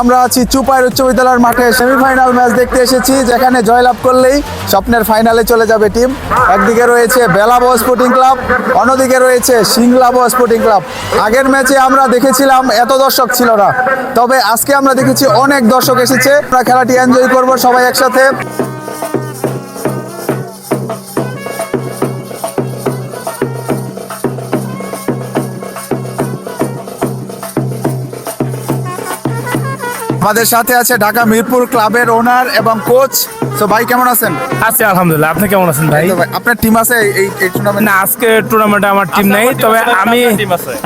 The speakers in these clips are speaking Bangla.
আমরা আছি চুপাইর উচ্চ বিদ্যালয়ের মাঠে সেমিফাইনাল ম্যাচ দেখতে এসেছি, যেখানে জয়লাভ করলেই স্বপ্নের ফাইনালে চলে যাবে টিম। একদিকে রয়েছে বেলাবো স্পোর্টিং ক্লাব, অন্যদিকে রয়েছে সিংলাবো স্পোর্টিং ক্লাব। আগের ম্যাচে আমরা দেখেছিলাম এত দর্শক ছিল না, তবে আজকে আমরা দেখেছি অনেক দর্শক এসেছে। আমরা খেলাটি এনজয় করব সবাই একসাথে। আমাদের সাথে আছে ঢাকা মিরপুর ক্লাবের ওনার এবং কোচ। তো ভাই কেমন আছেন? আছি আলহামদুলিল্লাহ। আপনি কেমন আছেন ভাই? আপনার টিম আছে এই টুর্নামেন্টে? না, আজকে টুর্নামেন্টে আমার টিম নেই, তবে আমি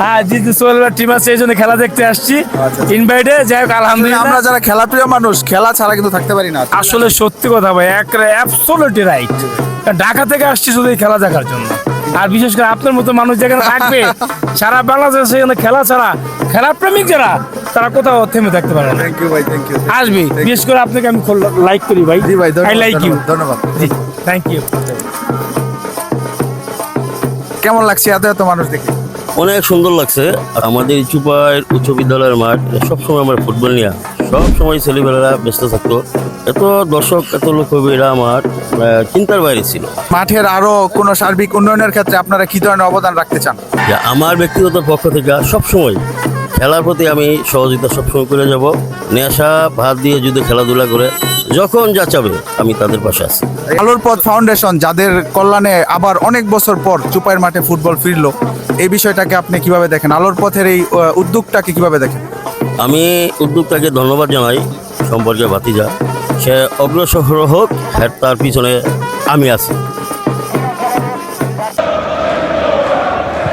হ্যাঁ জিতু সোহেলের টিম আছে, এই জন্য খেলা দেখতে আসছি ইনভাইটে। যাই হোক আলহামদুলিল্লাহ। আমরা যারা খেলা প্রিয় মানুষ, খেলা ছাড়া কিন্তু থাকতে পারি না। আসলে সত্যি কথা ভাই, অ্যাবসলিউটলি রাইট। ঢাকা থেকে আসছি শুধু এই খেলা দেখার জন্য, আর বিশেষ করে আপনার মতো মানুষ যেখানে থাকবে সারা বাংলাদেশে, সেখানে খেলা ছাড়া, খেলা প্রেমিক যারা, তারা কোথাও থেমে থাকতে পারে না। থ্যাংক ইউ ভাই, থ্যাংক ইউ। আসবে, বিশেষ করে আপনাকে আমি লাইক করি ভাই। জি ভাই, আই লাইক ইউ। ধন্যবাদ। জি, থ্যাংক ইউ। কেমন লাগছে এত এত মানুষ দেখে? অনেক সুন্দর লাগছে। আমাদের চুপাইর উচ্চ বিদ্যালয়ের মাঠ সবসময় আমরা ফুটবল নিয়ে সবসময় ছেলেবেলারা ব্যস্ত থাকতো। এত দর্শক, এত লোক হবে, এটা আমার চিন্তার বাইরে ছিল। মাঠের আরো কোনো সার্বিক উন্নয়নের ক্ষেত্রে আপনারা কি ধরনের অবদান রাখতে চান? যে আমার ব্যক্তিগত পক্ষ থেকে সবসময় খেলার প্রতি আমি সহযোগিতা সবসময় করে যাব। নেশা ভাত দিয়ে যদি খেলাধুলা করে যখন যা চাবে আমি তাদের পাশে আছি। আলোর পথ ফাউন্ডেশন, যাদের কল্যাণে আবার অনেক বছর পর চুপাইর মাঠে ফুটবল ফিরলো, এই বিষয়টাকে আপনি কিভাবে দেখেন? আলোর পথের এই উদ্যোগটাকে কিভাবে দেখেন? আমি উদ্যোক্তাকে ধন্যবাদ জানাই, সম্পর্কে ভাতিজা, সে অগ্রসর হোক, তার পিছনে আমি আছি।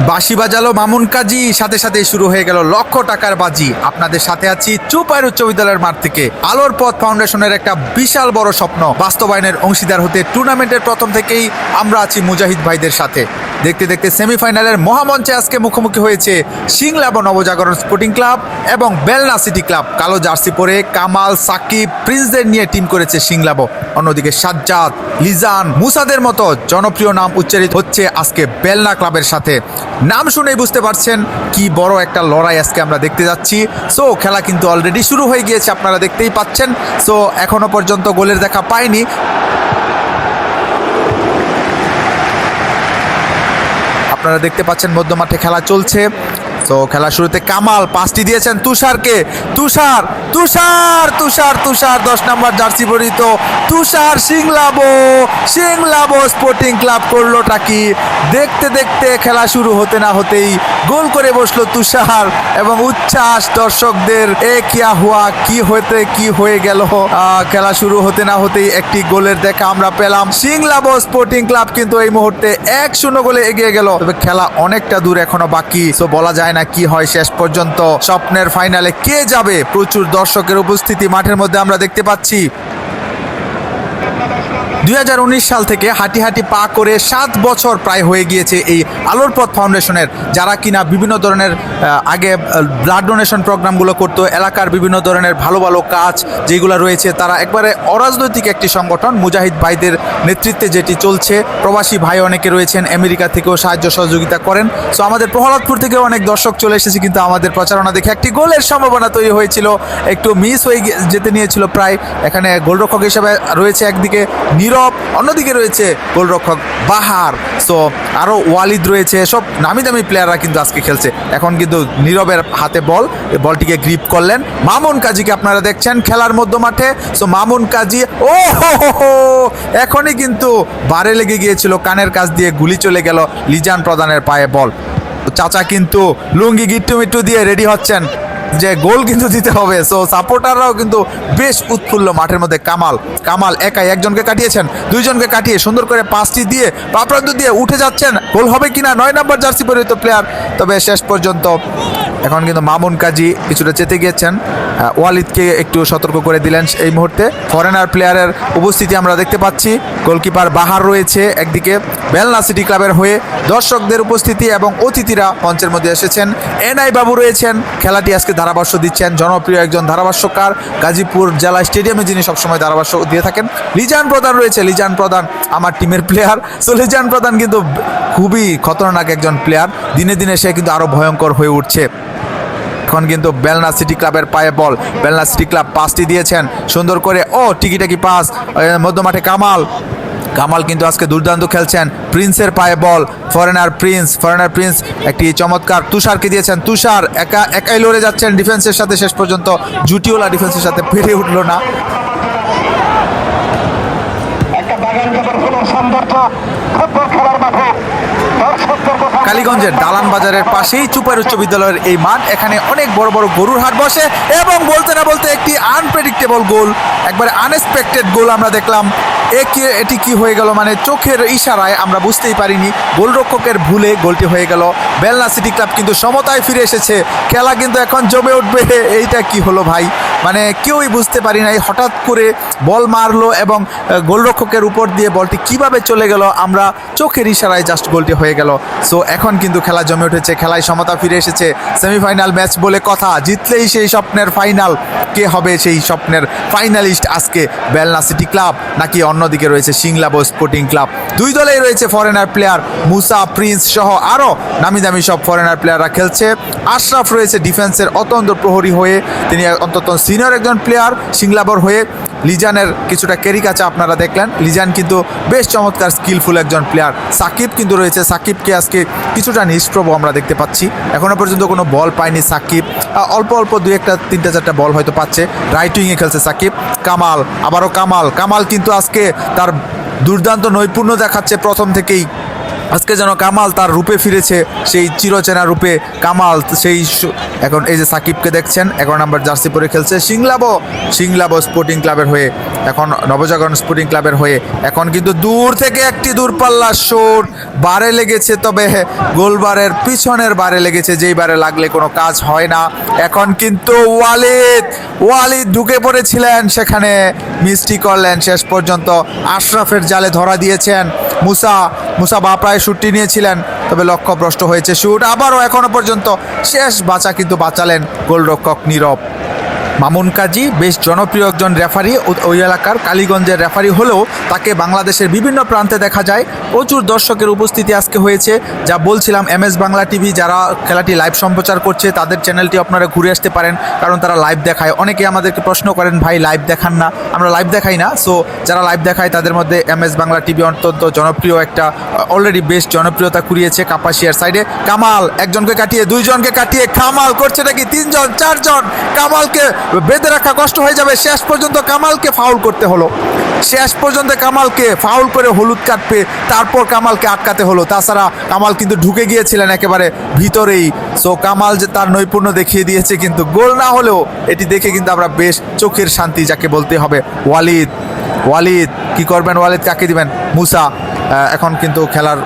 বাঁশি বাজালো মামুন কাজী, সাথে সাথে শুরু হয়ে গেল লক্ষ টাকার বাজি। আপনাদের সাথে আছি চুপাইর উচ্চ বিদ্যালয়ের মাঠ থেকে। আলোর পথ ফাউন্ডেশনের একটা বিশাল বড় স্বপ্ন বাস্তবায়নের অংশীদার হতে টুর্নামেন্টের প্রথম থেকেই আমরা আছি মুজাহিদ ভাইদের সাথে। দেখতে দেখতে সেমিফাইনালের মহামঞ্চে আজকে মুখোমুখি হয়েছে সিংলাবো নবজাগরণ স্পোর্টিং ক্লাব এবং বেলনা সিটি ক্লাব। কালো জার্সি পরে কামাল, সাকিব, প্রিন্সদের নিয়ে টিম করেছে সিংলাবো। অন্যদিকে সাজ্জাদ, লিজান, মুসাদের মতো জনপ্রিয় নাম উচ্চারিত হচ্ছে আজকে বেলনা ক্লাবের সাথে। নাম শুনেই বুঝতে পারছেন কি বড় একটা লড়াই আজকে আমরা দেখতে যাচ্ছি। সো খেলা কিন্তু অলরেডি শুরু হয়ে গিয়েছে, আপনারা দেখতেই পাচ্ছেন। সো এখনো পর্যন্ত গোলের দেখা পাইনি। আপনারা দেখতে পাচ্ছেন মধ্য মাঠে খেলা চলছে। তো খেলা শুরুতে কামাল পাসটি দিয়েছেন তুষারকে। তুষার তুষার তুষার তুষার 10 নম্বর জার্সি পরিহিত তুষার সিংলাবো স্পোর্টিং ক্লাব করলোটা কি? দেখতে দেখতে খেলা শুরু হতে না হতেই গোল করে বসলো তুষার, এবং উচ্ছ্বাস দর্শকদের। এ কিয়া হুয়া, কি হয়ে গেল। খেলা শুরু হতে না হতেই একটি গোলের দেখা আমরা পেলাম। সিংলাবো স্পোর্টিং ক্লাব কিন্তু এই মুহূর্তে 1-0 গোলে এগিয়ে গেল। তবে খেলা অনেকটা দূর এখনো বাকি, তো বলা যায় না কি হয় শেষ পর্যন্ত। স্বপ্নের ফাইনালে কে যাবে? প্রচুর দর্শকের উপস্থিতি মাঠের মধ্যে আমরা দেখতে পাচ্ছি। 2019 সাল থেকে হাঁটি হাঁটি পা করে 7 বছর প্রায় হয়ে গিয়েছে এই আলোর পথ ফাউন্ডেশনের, যারা কিনা বিভিন্ন ধরনের আগে ব্লাড ডোনেশন প্রোগ্রামগুলো করতো, এলাকার বিভিন্ন ধরনের ভালো ভালো কাজ যেগুলো রয়েছে, তারা একবারে অরাজনৈতিক একটি সংগঠন। মুজাহিদ ভাইদের নেতৃত্বে যেটি চলছে, প্রবাসী ভাই অনেকে রয়েছেন, আমেরিকা থেকেও সাহায্য সহযোগিতা করেন। সো আমাদের প্রহ্লাদপুর থেকেও অনেক দর্শক চলে এসেছে, কিন্তু আমাদের প্রচারণা দেখে একটি গোলের সম্ভাবনা তৈরি হয়েছিল, একটু মিস হয়ে যেতে নিয়েছিল প্রায়। এখানে গোলরক্ষক হিসেবে রয়েছে একদিকে নীরব, অন্যদিকে রয়েছে গোলরক্ষক বাহার, সো আরও ওয়ালিদ রয়েছে, সব নামি দামি প্লেয়াররা কিন্তু আজকে খেলছে। এখন কিন্তু নীরবের হাতে বলটিকে গ্রিপ করলেন মামুন কাজীকে, আপনারা দেখছেন খেলার মধ্য মাঠে। সো মামুন কাজী, ও হো, এখনই কিন্তু বারে লেগে গিয়েছিল, কানের কাছ দিয়ে গুলি চলে গেল লিজান প্রধানের পায়ে বল। চাচা কিন্তু লুঙ্গি গিট্টু মিট্টু দিয়ে রেডি হচ্ছেন যে গোল কিন্তু দিতে হবে। সো সাপোর্টাররাও কিন্তু বেশ উৎফুল্ল মাঠের মধ্যে। কামাল একাই একজনকে কাটিয়েছেন, দুইজনকে কাটিয়ে সুন্দর করে পাসটি দিয়ে প্রাপ্রান্ত দিয়ে উঠে যাচ্ছেন। গোল হবে কিনা 9 নম্বর জার্সি পরিহিত প্লেয়ার, তবে শেষ পর্যন্ত এখন কিন্তু মামুন কাজী কিছুটা চেতে গিয়েছেন, ওয়ালিদকে একটু সতর্ক করে দিলেন এই মুহূর্তে। ফরেনার প্লেয়ারের উপস্থিতি আমরা দেখতে পাচ্ছি। গোলকিপার বাহার রয়েছে একদিকে। বেলনা সিটি ক্লাবের হয়ে দর্শকদের উপস্থিতি এবং অতিথিরা মঞ্চের মধ্যে এসেছেন। এনআই বাবু রয়েছেন, খেলাটি আজকে ধারাভাষ্য দিচ্ছেন, জনপ্রিয় একজন ধারাভাষ্যকার, গাজীপুর জেলা স্টেডিয়ামে যিনি সবসময় ধারাভাষ্য দিয়ে থাকেন। লিজান প্রধান রয়েছে, লিজান প্রধান আমার টিমের প্লেয়ার। সো লিজান প্রধান কিন্তু খুবই খতরনাক একজন প্লেয়ার, দিনে দিনে সে কিন্তু আরও ভয়ঙ্কর হয়ে উঠছে। এখন কিন্তু বেলনা সিটি ক্লাবের পায়ে বল, বেলনা সিটি ক্লাব পাসটি দিয়েছেন সুন্দর করে, ও টিকিটাকি পাস মধ্যমাঠে কামাল। কামাল কিন্তু আজকে দুর্দান্ত খেলছেন। প্রিন্সের পায়ে বল, ফরেনার প্রিন্স একটি চমৎকার তুষারকে দিয়েছেন। তুষার একাই লড়ে যাচ্ছেন ডিফেন্সের সাথে, শেষ পর্যন্ত জুটিওলা ডিফেন্সের সাথে পেরে উঠল না। কালীগঞ্জের দালান বাজারের পাশেই চুপার উচ্চ বিদ্যালয়ের এই মাঠ। এখানে অনেক বড় বড় গরুর হাট বসে এবং বলতে না বলতে একটি আনপ্রেডিক্টেবল গোল, একবারে আনএক্সপেক্টেড গোল আমরা দেখলাম। এটি কি হয়ে গেল, মানে চোখের ইশারায় আমরা বুঝতেই পারিনি, গোলরক্ষকের ভুলে গোলটি হয়ে গেল। বেলনা সিটি ক্লাব কিন্তু সমতায় ফিরে এসেছে, খেলা কিন্তু এখন জমে উঠবে। এইটা কি হলো ভাই, মানে কেউই বুঝতে পারি নাই, হঠাৎ করে বল মারলো এবং গোলরক্ষকের উপর দিয়ে বলটি কিভাবে চলে গেল, আমরা চোখের ইশারায় জাস্ট গোলটি হয়ে গেল। সো এখন কিন্তু খেলা জমে উঠেছে, খেলায় সমতা ফিরে এসেছে। সেমিফাইনাল ম্যাচ বলে কথা, জিতলেই সেই স্বপ্নের ফাইনাল। কে হবে সেই স্বপ্নের ফাইনালিস্ট আজকে, বেলনা সিটি ক্লাব নাকি অন্যদিকে রয়েছে সিংলাবো স্পোর্টিং ক্লাব? দুই দলেই রয়েছে ফরেনার প্লেয়ার, মুসা, প্রিন্স সহ আরও নামি দামি সব ফরেনার প্লেয়াররা খেলছে। আশরাফ রয়েছে ডিফেন্সের অত্যন্ত প্রহরী হয়ে, তিনি অন্তত সিনিয়র একজন প্লেয়ার সিংলাবোর হয়ে। লিজানের কিছুটা ক্যারিকাচা আপনারা দেখলেন, লিজান কিন্তু বেশ চমৎকার স্কিলফুল একজন প্লেয়ার। সাকিব কিন্তু রয়েছে, সাকিবকে আজকে কিছুটা নিষ্প্রভ আমরা দেখতে পাচ্ছি। এখনও পর্যন্ত কোনো বল পায়নি সাকিব, অল্প অল্প 2-3-4টা বল হয়তো পাচ্ছে। রাইট উইংয়ে খেলছে সাকিব। কামাল, আবারও কামাল কিন্তু আজকে তার দুর্দান্ত নৈপুণ্য দেখাচ্ছে প্রথম থেকেই। আজকে যেন কামাল তার রূপে ফিরেছে, সেই চিরচেনা রূপে কামাল। এখন এই যে সাকিবকে দেখছেন, 11 নম্বর জার্সি পরে খেলছে সিংলাবো স্পোর্টিং ক্লাবের হয়ে, এখন নবজাগরণ স্পোর্টিং ক্লাবের হয়ে। এখন কিন্তু দূর থেকে একটি দূরপাল্লার শট, বারে লেগেছে, তবে গোলবারের পিছনের বারে লেগেছে, যেই বারে লাগলে কোনো কাজ হয় না। এখন কিন্তু ওয়ালিদ ঢুকে পড়েছিলেন, সেখানে মিস্টি করলেন, শেষ পর্যন্ত আশরাফের জালে ধরা দিয়েছেন। মুসা প্রায় শুটটি নিয়েছিলেন, তবে লক্ষ্যভ্রষ্ট হয়েছে শুট। আবারও এখনো পর্যন্ত শেষ বাঁচা কিন্তু বাঁচালেন গোলরক্ষক নীরব। মামুন কাজী বেশ জনপ্রিয় একজন রেফারি, ওই এলাকার কালীগঞ্জের রেফারি হলেও তাকে বাংলাদেশের বিভিন্ন প্রান্তে দেখা যায়। প্রচুর দর্শকের উপস্থিতি আজকে হয়েছে, যা বলছিলাম MS বাংলা টিভি যারা খেলাটি লাইভ সম্প্রচার করছে তাদের চ্যানেলটি আপনারা ঘুরে আসতে পারেন, কারণ তারা লাইভ দেখায়। অনেকে আমাদেরকে প্রশ্ন করেন, ভাই লাইভ দেখান না? আমরা লাইভ দেখাই না। সো যারা লাইভ দেখায় তাদের মধ্যে MS বাংলা টিভি অত্যন্ত জনপ্রিয়, একটা অলরেডি বেশ জনপ্রিয়তা কুড়িয়েছে। কাপাসিয়ার সাইডে কামাল একজনকে কাটিয়ে দুইজনকে কাটিয়ে কামাল করছে নাকি 3জন 4জন, কামালকে বেঁধে রাখা কষ্ট হয়ে যাবে। শেষ পর্যন্ত কামালকে ফাউল করতে হলো, শেষ পর্যন্ত কামালকে ফাউল করে হলুদ কাটবে, তারপর কামালকে আটকাতে হলো। তাছাড়া কামাল কিন্তু ঢুকে গিয়েছিলেন একেবারে ভিতরেই। সো কামাল যে তার নৈপুণ্য দেখিয়ে দিয়েছে, কিন্তু গোল না হলেও এটি দেখে কিন্তু আমরা বেশ চোখের শান্তি যাকে বলতে হবে। ওয়ালিদ কি করবেন, ওয়ালিদ কাকে দিবেন? মুসা। এখন কিন্তু খেলার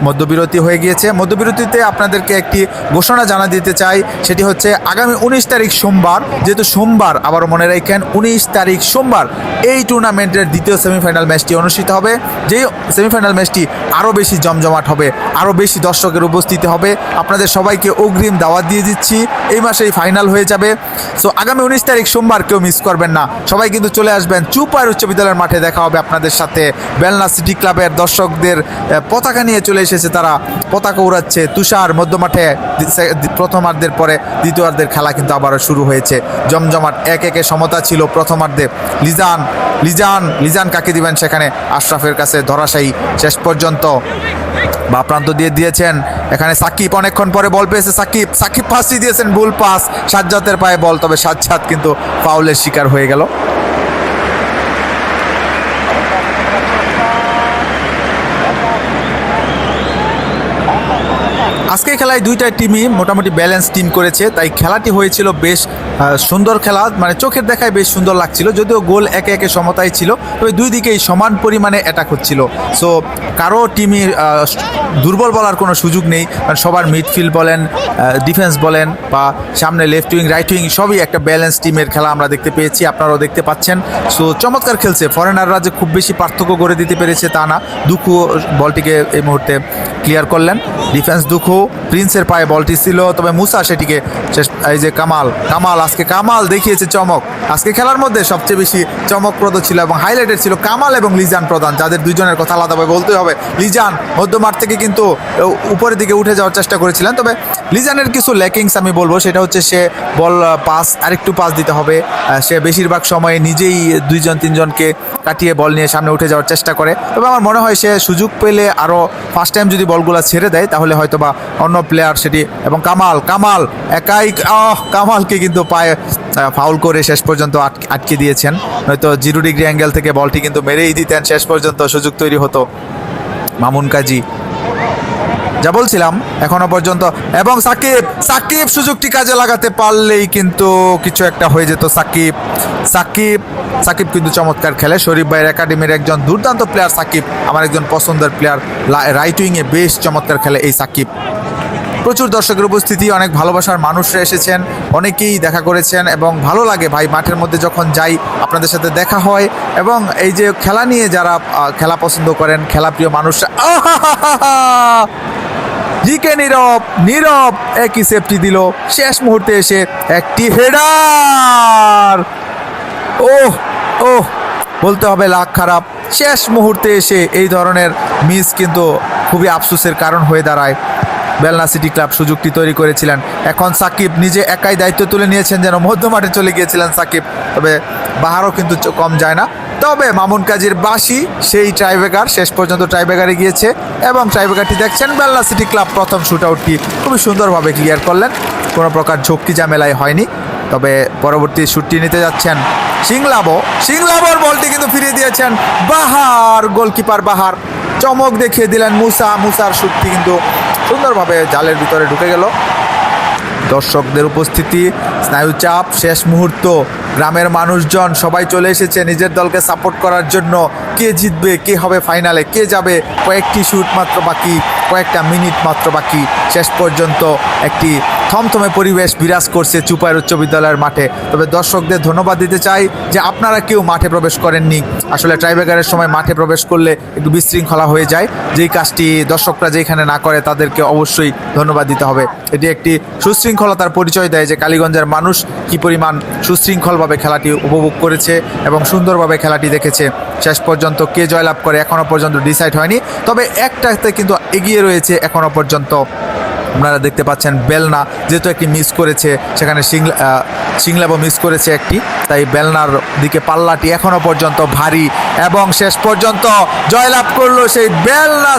মধ্যবিরতি হয়ে গিয়েছে। মধ্যবিরতিতে আপনাদেরকে একটি ঘোষণা জানা দিতে চাই, সেটি হচ্ছে আগামী 19 তারিখ সোমবার, যেহেতু সোমবার আবারও মনে রাখেন 19 তারিখ সোমবার এই টুর্নামেন্টের দ্বিতীয় সেমিফাইনাল ম্যাচটি অনুষ্ঠিত হবে। যেই সেমিফাইনাল ম্যাচটি আরও বেশি জমজমাট হবে, আরও বেশি দর্শকের উপস্থিতি হবে। আপনাদের সবাইকে অগ্রিম দাওয়াত দিয়ে দিচ্ছি, এই মাসেই ফাইনাল হয়ে যাবে। সো আগামী 19 তারিখ সোমবার কেউ মিস করবেন না, সবাই কিন্তু চলে আসবেন। চুপার উচ্চ বিদ্যালয়ের মাঠে দেখা হবে আপনাদের সাথে। বেলনা সিটি ক্লাবের দর্শকদের পতাকা নিয়ে চলে এসেছে, তারা পতাকা উড়াচ্ছে। তুষার মধ্যমাঠে প্রথমার্ধের পরে দ্বিতীয়ার্ধের খেলা কিন্তু আবারও শুরু হয়েছে। জমজমাট 1-1 সমতা ছিল প্রথমার্ধে। লিজান কাকে দিবেন সেখানে? আশরাফের কাছে ধরাশায়ী, শেষ পর্যন্ত বা প্রান্ত দিয়ে দিয়েছেন। এখানে সাকিব অনেকক্ষণ পরে বল পেয়েছে, সাকিব পাসই দিয়েছেন, ভুল পাস, সাজ্জাদের পায়ে বল, তবে সাজ্জাদ কিন্তু ফাউলের শিকার হয়ে গেল। আজকে খেলায় দুইটা টিমই মোটামুটি ব্যালেন্স টিম করেছে, তাই খেলাটি হয়েছিল বেশ সুন্দর খেলা, মানে চোখের দেখায় বেশ সুন্দর লাগছিল। যদিও গোল একে একে সমতায় ছিল, তবে দুই দিকেই সমান পরিমাণে অ্যাটাক হচ্ছিল। সো কারো টিমই দুর্বল বলার কোনো সুযোগ নেই, কারণ সবার মিডফিল্ড বলেন, ডিফেন্স বলেন, বা সামনে লেফট উইং রাইট উইং সবই একটা ব্যালেন্স টিমের খেলা আমরা দেখতে পেয়েছি, আপনারাও দেখতে পাচ্ছেন। সো চমৎকার খেলছে। ফরেনাররা যে খুব বেশি পার্থক্য করে দিতে পেরেছে তা না। দুঃখু বলটিকে এই মুহূর্তে ক্লিয়ার করলেন। ডিফেন্স দুঃখু, প্রিন্সের পায়ে বলটি ছিল, তবে মুসা সেটিকে এই যে কামাল আজকে কামাল দেখিয়েছে চমক। আজকে খেলার মধ্যে সবচেয়ে বেশি চমকপ্রদ ছিল এবং হাইলাইটেড ছিল কামাল এবং লিজান প্রধান, যাদের দুইজনের কথা আলাদাভাবে বলতে হবে। লিজান মধ্যমাঠ থেকে কিন্তু উপরের দিকে উঠে যাওয়ার চেষ্টা করেছিলেন, তবে লিজানের কিছু ল্যাকিংস আমি বলবো, সেটা হচ্ছে সে বল আরেকটু পাস দিতে হবে। সে বেশিরভাগ সময়ে নিজেই 2-3জনকে কাটিয়ে বল নিয়ে সামনে উঠে যাওয়ার চেষ্টা করে। তবে আমার মনে হয় সে সুযোগ পেলে আরও ফার্স্ট টাইম যদি বলগুলো ছেড়ে দেয় তাহলে হয়তো বা অন্য প্লেয়ার সেটি। এবং কামাল একাই কামালকে কিন্তু পায়ে ফাউল করে শেষ পর্যন্ত আটকে দিয়েছেন, নয়তো 0 ডিগ্রি অ্যাঙ্গেল থেকে বলটি কিন্তু মেরেই দিতেন, শেষ পর্যন্ত সুযোগ তৈরি হতো। মামুন কাজী, যা বলছিলাম এখনো পর্যন্ত, এবং সাকিব সুযোগটি কাজে লাগাতে পারলেই কিন্তু কিছু একটা হয়ে যেত। সাকিব কিন্তু চমৎকার খেলে, শরীফ ভাইয়ের একাডেমির একজন দুর্দান্ত প্লেয়ার সাকিব, আমার একজন পছন্দের প্লেয়ার। রাইট উইংয়ে বেশ চমৎকার খেলে এই সাকিব। প্রচুর দর্শকের উপস্থিতি, অনেক ভালোবাসার মানুষরা এসেছেন, অনেকেই দেখা করেছেন এবং ভালো লাগে ভাই মাঠের মধ্যে যখন যাই আপনাদের সাথে দেখা হয়। এবং এই যে খেলা নিয়ে যারা খেলা পছন্দ করেন, খেলাপ্রিয় মানুষরা, জিকে নীরব একই সেফটি দিল শেষ মুহূর্তে এসে একটি হেডার। বলতে হবে লাখ খারাপ, শেষ মুহূর্তে এসে এই ধরনের মিস কিন্তু খুবই আফসোসের কারণ হয়ে দাঁড়ায়। বেলনা সিটি ক্লাব সুযোগটি তৈরি করেছিলেন, এখন সাকিব নিজে একাই দায়িত্ব তুলে নিয়েছেন, যেন মধ্যমাঠে চলে গিয়েছিলেন সাকিব। তবে বাহারও কিন্তু কম যায় না। তবে মামুন কাজীর বাঁশি সেই ট্রাইব্রেকার, শেষ পর্যন্ত ট্রাইব্রেকারে গিয়েছে এবং ট্রাইব্রেকারটি দেখছেন বেলনা সিটি ক্লাব প্রথম শুট আউটটি খুবই সুন্দরভাবে ক্লিয়ার করলেন, কোনো প্রকার ঝক্কি ঝামেলাই হয়নি। তবে পরবর্তী শুটটি নিতে যাচ্ছেন সিংলাবোর বলটি কিন্তু ফিরিয়ে দিয়েছেন বাহার, গোলকিপার বাহার চমক দেখিয়ে দিলেন। মুসার শুটটি কিন্তু সুন্দরভাবে জালের ভিতরে ঢুকে গেল। দর্শকদের উপস্থিতি, স্নায়ুচাপ, শেষ মুহূর্ত, গ্রামের মানুষজন সবাই চলে এসেছে নিজের দলকে সাপোর্ট করার জন্য। কে জিতবে, কে হবে ফাইনালে, কে যাবে, কয়েকটি শুট মাত্র বাকি, কয়েকটা মিনিট মাত্র বাকি। শেষ পর্যন্ত একটি থমথমে পরিবেশ বিরাজ করছে চুপাইর উচ্চ বিদ্যালয়ের মাঠে। তবে দর্শকদের ধন্যবাদ দিতে চাই যে আপনারা কেউ মাঠে প্রবেশ করেননি। আসলে ট্রাইব্রেকারের সময় মাঠে প্রবেশ করলে একটু বিশৃঙ্খলা হয়ে যায়, যেই কাজটি দর্শকরা যেখানে না করে তাদেরকে অবশ্যই ধন্যবাদ দিতে হবে। এটি একটি সুশৃঙ্খলতার পরিচয় দেয় যে কালীগঞ্জের মানুষ কী পরিমাণ সুশৃঙ্খলভাবে খেলাটি উপভোগ করেছে এবং সুন্দরভাবে খেলাটি দেখেছে। শেষ পর্যন্ত কে জয়লাভ করে এখনও পর্যন্ত ডিসাইড হয়নি, তবে একটাতে কিন্তু এগিয়ে রয়েছে এখনও পর্যন্ত। আপনারা দেখতে পাচ্ছেন বেলনা যেহেতু একটি মিস করেছে, সেখানে সিংলাবো মিস করেছে একটি, তাই বেলনার দিকে পাল্লাটি এখনও পর্যন্ত ভারী এবং শেষ পর্যন্ত জয়লাভ করলো সেই বেলনা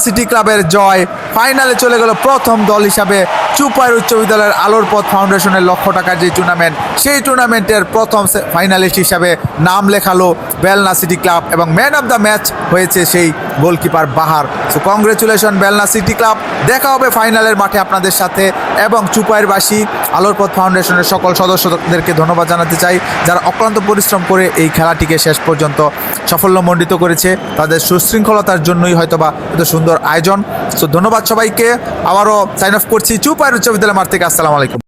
সিটি ক্লাবের জয়। ফাইনালে চলে গেল প্রথম দল হিসাবে চুপাইর উচ্চ বিদ্যালয়ের আলোর পথ ফাউন্ডেশনের লক্ষ টাকার যে টুর্নামেন্ট, সেই টুর্নামেন্টের প্রথম ফাইনালিস্ট হিসাবে নাম লেখালো বেলনা সিটি ক্লাব এবং ম্যান অফ দ্য ম্যাচ হয়েছে সেই goalkeeper Bahar. So congratulation Belna city club. দেখা হবে ফাইনালের মাঠে আপনাদের সাথে। এবং চুপাইরবাসী, আলোর পথ ফাউন্ডেশনের সকল সদস্যদেরকে ধন্যবাদ জানাতে চাই যারা অক্লান্ত পরিশ্রম করে এই খেলাটিকে শেষ পর্যন্ত সাফল্যমণ্ডিত করেছে। তাদের সুশৃঙ্খলতার জন্যই হয়তোবা এত সুন্দর আয়োজন। সো ধন্যবাদ সবাইকে। আবারও সাইন অফ করছি চুপাইর উচ্চ বিদ্যালয় মাঠ থেকে। আসসালামু আলাইকুম।